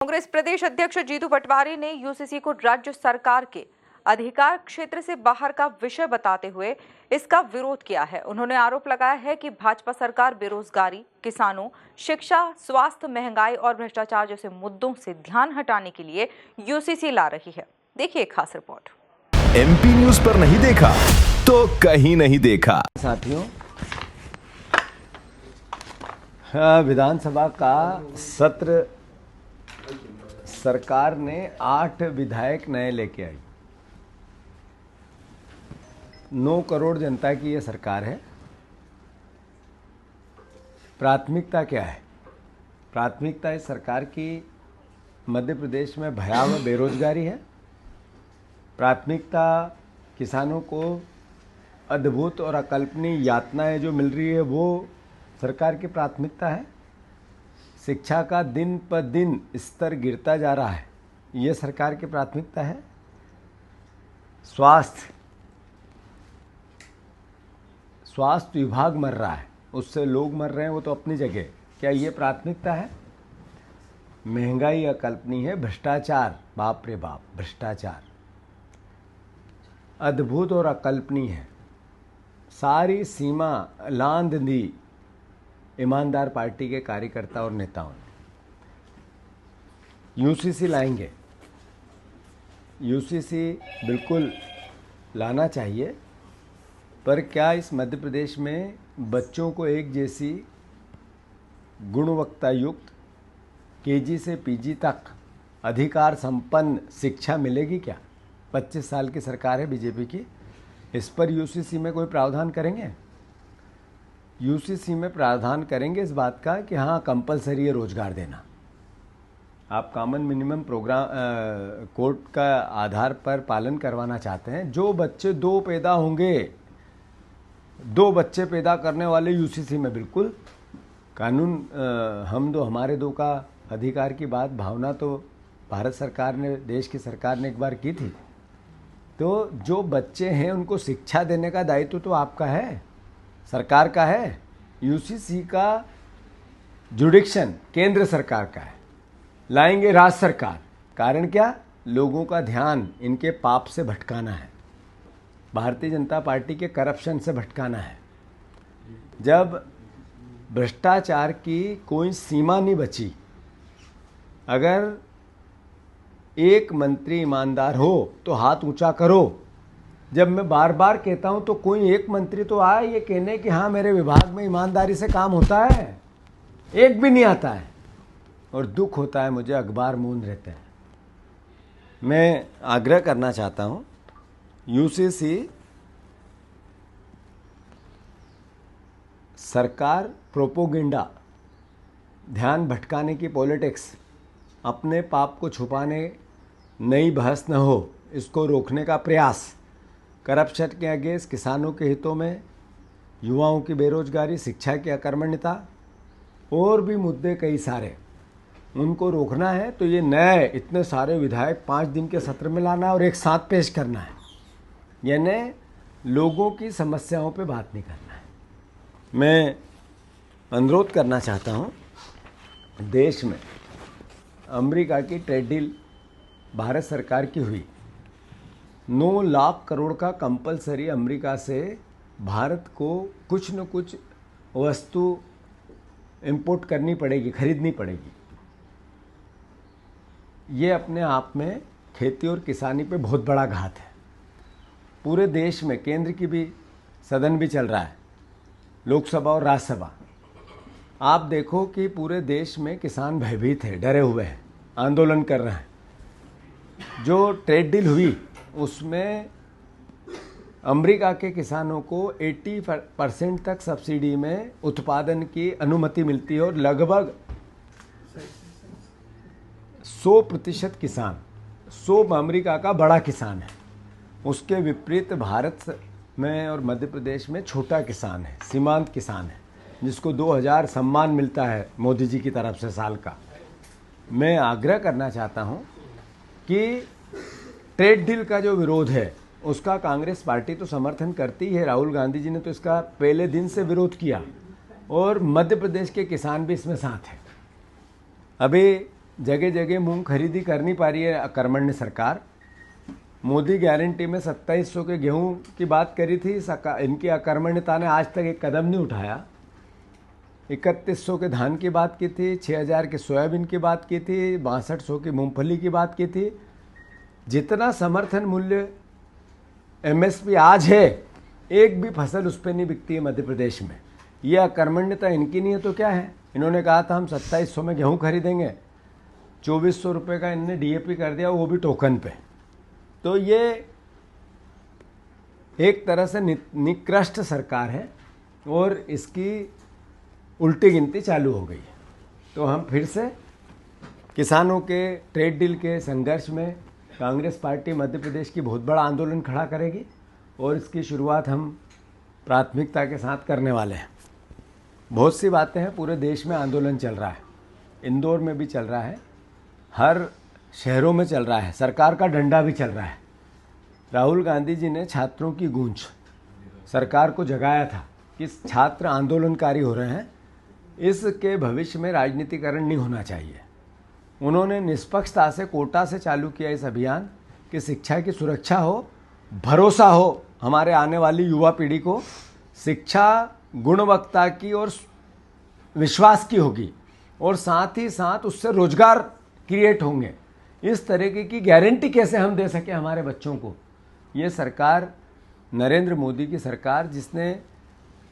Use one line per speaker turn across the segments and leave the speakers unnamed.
कांग्रेस प्रदेश अध्यक्ष जीतू पटवारी ने यूसीसी को राज्य सरकार के अधिकार क्षेत्र से बाहर का विषय बताते हुए इसका विरोध किया है। उन्होंने आरोप लगाया है कि भाजपा सरकार बेरोजगारी, किसानों, शिक्षा, स्वास्थ्य, महंगाई और भ्रष्टाचार जैसे मुद्दों से ध्यान हटाने के लिए यूसीसी ला रही है। देखिए एक खास रिपोर्ट।
एमपी न्यूज पर नहीं देखा तो कहीं नहीं देखा।
साथियों, विधानसभा का सत्र सरकार ने 8 विधायक नए लेके आई। 9 करोड़ जनता की ये सरकार है। प्राथमिकता क्या है? प्राथमिकता इस सरकार की मध्य प्रदेश में भयावह बेरोजगारी है। प्राथमिकता किसानों को अद्भुत और अकल्पनीय यातनाएं जो मिल रही है वो सरकार की प्राथमिकता है। शिक्षा का दिन पर दिन स्तर गिरता जा रहा है, ये सरकार की प्राथमिकता है। स्वास्थ्य विभाग मर रहा है, उससे लोग मर रहे हैं, वो तो अपनी जगह, क्या ये प्राथमिकता है? महंगाई अकल्पनीय है। भ्रष्टाचार, बाप रे बाप, भ्रष्टाचार अद्भुत और अकल्पनीय है। सारी सीमा लांघ दी ईमानदार पार्टी के कार्यकर्ता और नेताओं ने। यूसीसी लाएंगे, यूसीसी बिल्कुल लाना चाहिए, पर क्या इस मध्य प्रदेश में बच्चों को एक जैसी गुणवत्ता युक्त केजी से पीजी तक अधिकार संपन्न शिक्षा मिलेगी क्या? 25 साल की सरकार है बीजेपी की, इस पर यूसीसी में कोई प्रावधान करेंगे? यूसीसी में प्रावधान करेंगे इस बात का कि हाँ, कंपलसरी है रोजगार देना। आप कॉमन मिनिमम प्रोग्राम कोड का आधार पर पालन करवाना चाहते हैं। जो बच्चे 2 पैदा होंगे, 2 बच्चे पैदा करने वाले यूसीसी में बिल्कुल कानून हम दो हमारे दो का अधिकार की बात, भावना तो भारत सरकार ने, देश की सरकार ने एक बार की थी। तो जो बच्चे हैं उनको शिक्षा देने का दायित्व तो आपका है, सरकार का है। यूसीसी का जुडिक्शन केंद्र सरकार का है, लाएंगे राज्य सरकार। कारण क्या? लोगों का ध्यान इनके पाप से भटकाना है, भारतीय जनता पार्टी के करप्शन से भटकाना है। जब भ्रष्टाचार की कोई सीमा नहीं बची, अगर एक मंत्री ईमानदार हो तो हाथ ऊंचा करो। जब मैं बार बार कहता हूं तो कोई एक मंत्री तो आए ये कहने कि हाँ मेरे विभाग में ईमानदारी से काम होता है, एक भी नहीं आता है। और दुख होता है मुझे, अखबार मूंद रहते हैं। मैं आग्रह करना चाहता हूं, यूसीसी सरकार प्रोपोगेंडा, ध्यान भटकाने की पॉलिटिक्स, अपने पाप को छुपाने नई बहस न हो, इसको रोकने का प्रयास, करप्शन के अगेंस्ट, किसानों के हितों में, युवाओं की बेरोजगारी, शिक्षा की अकर्मण्यता और भी मुद्दे कई सारे, उनको रोकना है। तो ये नए इतने सारे विधायक 5 दिन के सत्र में लाना है और एक साथ पेश करना है, यानी लोगों की समस्याओं पे बात नहीं करना है। मैं अनुरोध करना चाहता हूँ, देश में अमेरिका की ट्रेड डील भारत सरकार की हुई, 9 लाख करोड़ का कंपलसरी अमेरिका से भारत को कुछ न कुछ वस्तु इंपोर्ट करनी पड़ेगी, खरीदनी पड़ेगी। ये अपने आप में खेती और किसानी पे बहुत बड़ा घात है। पूरे देश में केंद्र की भी सदन भी चल रहा है, लोकसभा और राज्यसभा। आप देखो कि पूरे देश में किसान भयभीत है, डरे हुए हैं, आंदोलन कर रहे हैं। जो ट्रेड डील हुई उसमें अमेरिका के किसानों को 80% तक सब्सिडी में उत्पादन की अनुमति मिलती है और लगभग 100% किसान, 100 अमेरिका का बड़ा किसान है। उसके विपरीत भारत में और मध्य प्रदेश में छोटा किसान है, सीमांत किसान है, जिसको 2000 सम्मान मिलता है मोदी जी की तरफ से साल का। मैं आग्रह करना चाहता हूं कि ट्रेड डील का जो विरोध है उसका कांग्रेस पार्टी तो समर्थन करती है। राहुल गांधी जी ने तो इसका पहले दिन से विरोध किया और मध्य प्रदेश के किसान भी इसमें साथ हैं। अभी जगह जगह मूंग खरीदी कर नहीं पा रही है अकर्मण्य सरकार। मोदी गारंटी में 2700 के गेहूं की बात करी थी, इनकी अकर्मण्यता ने आज तक एक कदम नहीं उठाया। 3100 के धान की बात की थी, 6000 के सोयाबीन की बात की थी, 6200 की मूंगफली की बात की थी। जितना समर्थन मूल्य MSP आज है, एक भी फसल उस पर नहीं बिकती है मध्य प्रदेश में। ये अकर्मण्यता इनकी नहीं है तो क्या है? इन्होंने कहा था हम 2700 में गेहूं खरीदेंगे, 2400 रुपये का इनने DAP कर दिया, वो भी टोकन पे। तो ये एक तरह से निकृष्ट सरकार है और इसकी उल्टी गिनती चालू हो गई है। तो हम फिर से किसानों के ट्रेड डील के संघर्ष में कांग्रेस पार्टी मध्य प्रदेश की बहुत बड़ा आंदोलन खड़ा करेगी और इसकी शुरुआत हम प्राथमिकता के साथ करने वाले हैं। बहुत सी बातें हैं, पूरे देश में आंदोलन चल रहा है, इंदौर में भी चल रहा है, हर शहरों में चल रहा है, सरकार का डंडा भी चल रहा है। राहुल गांधी जी ने छात्रों की गूंज सरकार को जगाया था कि छात्र आंदोलनकारी हो रहे हैं, इसके भविष्य में राजनीतिकरण नहीं होना चाहिए। उन्होंने निष्पक्षता से कोटा से चालू किया इस अभियान कि शिक्षा की सुरक्षा हो, भरोसा हो हमारे आने वाली युवा पीढ़ी को, शिक्षा गुणवत्ता की और विश्वास की होगी और साथ ही साथ उससे रोजगार क्रिएट होंगे। इस तरीके की गारंटी कैसे हम दे सकें हमारे बच्चों को? ये सरकार, नरेंद्र मोदी की सरकार, जिसने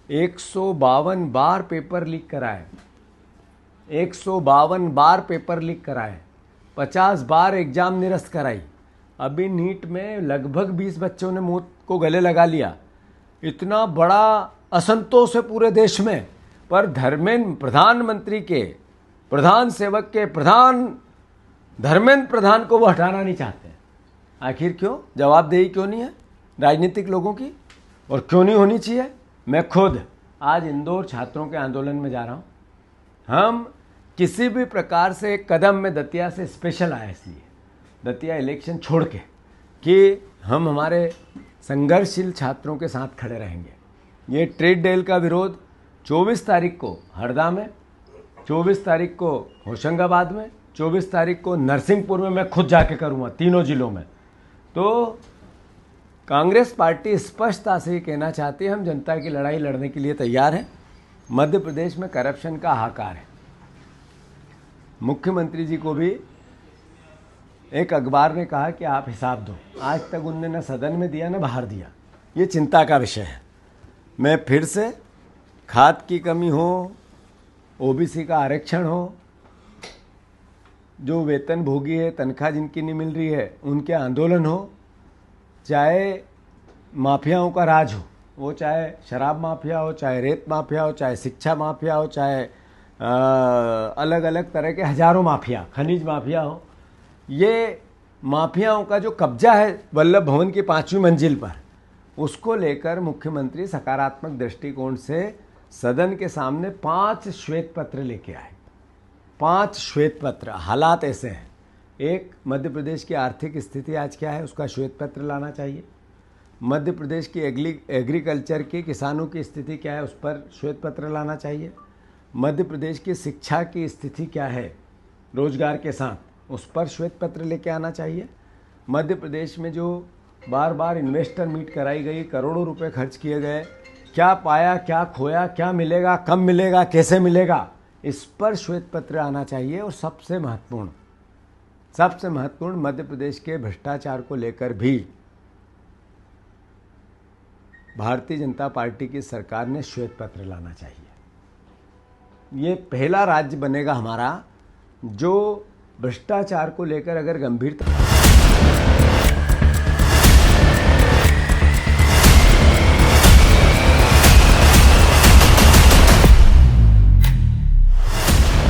152 बार पेपर लीक कराए, 152 बार पेपर लीक कराए, 50 बार एग्जाम निरस्त कराई। अभी नीट में लगभग 20 बच्चों ने मौत को गले लगा लिया। इतना बड़ा असंतोष है पूरे देश में, पर धर्मेंद्र प्रधानमंत्री के प्रधान सेवक के प्रधान धर्मेंद्र प्रधान को वो हटाना नहीं चाहते। आखिर क्यों? जवाबदेही क्यों नहीं है राजनीतिक लोगों की, और क्यों नहीं होनी चाहिए? मैं खुद आज इंदौर छात्रों के आंदोलन में जा रहा हूँ। हम किसी भी प्रकार से एक कदम में दतिया से स्पेशल आए, इसलिए दतिया इलेक्शन छोड़ के कि हम हमारे संघर्षशील छात्रों के साथ खड़े रहेंगे। ये ट्रेड डील का विरोध 24 तारीख को हरदा में, 24 तारीख को होशंगाबाद में, 24 तारीख को नरसिंहपुर में मैं खुद जाके करूँगा, तीनों जिलों में। तो कांग्रेस पार्टी स्पष्टता से ये कहना चाहती है हम जनता की लड़ाई लड़ने के लिए तैयार हैं। मध्य प्रदेश में करप्शन का हाहाकार है। मुख्यमंत्री जी को भी एक अखबार ने कहा कि आप हिसाब दो। आज तक उनने न सदन में दिया न बाहर दिया। ये चिंता का विषय है। मैं फिर से, खाद की कमी हो, OBC का आरक्षण हो, जो वेतन भोगी है, तनख्वाह जिनकी नहीं मिल रही है, उनके आंदोलन हो, चाहे माफियाओं का राज हो, वो चाहे शराब माफिया हो, चाहे रेत माफिया हो, चाहे शिक्षा माफिया हो, चाहे अलग अलग तरह के हजारों माफिया, खनिज माफिया हो, ये माफियाओं का जो कब्जा है वल्लभ भवन की 5वीं मंजिल पर, उसको लेकर मुख्यमंत्री सकारात्मक दृष्टिकोण से सदन के सामने 5 श्वेत पत्र लेके आए। 5 श्वेत पत्र। हालात ऐसे हैं, एक, मध्य प्रदेश की आर्थिक स्थिति आज क्या है उसका श्वेत पत्र लाना चाहिए। मध्य प्रदेश की एग्रीकल्चर की, किसानों की स्थिति क्या है उस पर श्वेत पत्र लाना चाहिए। मध्य प्रदेश की शिक्षा की स्थिति क्या है रोजगार के साथ, उस पर श्वेत पत्र लेके आना चाहिए। मध्य प्रदेश में जो बार बार इन्वेस्टर मीट कराई गई, करोड़ों रुपए खर्च किए गए, क्या पाया, क्या खोया, क्या मिलेगा, कब मिलेगा, कैसे मिलेगा, इस पर श्वेत पत्र आना चाहिए। और सबसे महत्वपूर्ण मध्य प्रदेश के भ्रष्टाचार को लेकर भी भारतीय जनता पार्टी की सरकार ने श्वेत पत्र लाना चाहिए। ये पहला राज्य बनेगा हमारा जो भ्रष्टाचार को लेकर अगर गंभीरता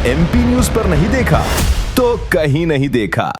MP न्यूज पर नहीं देखा तो कहीं नहीं देखा।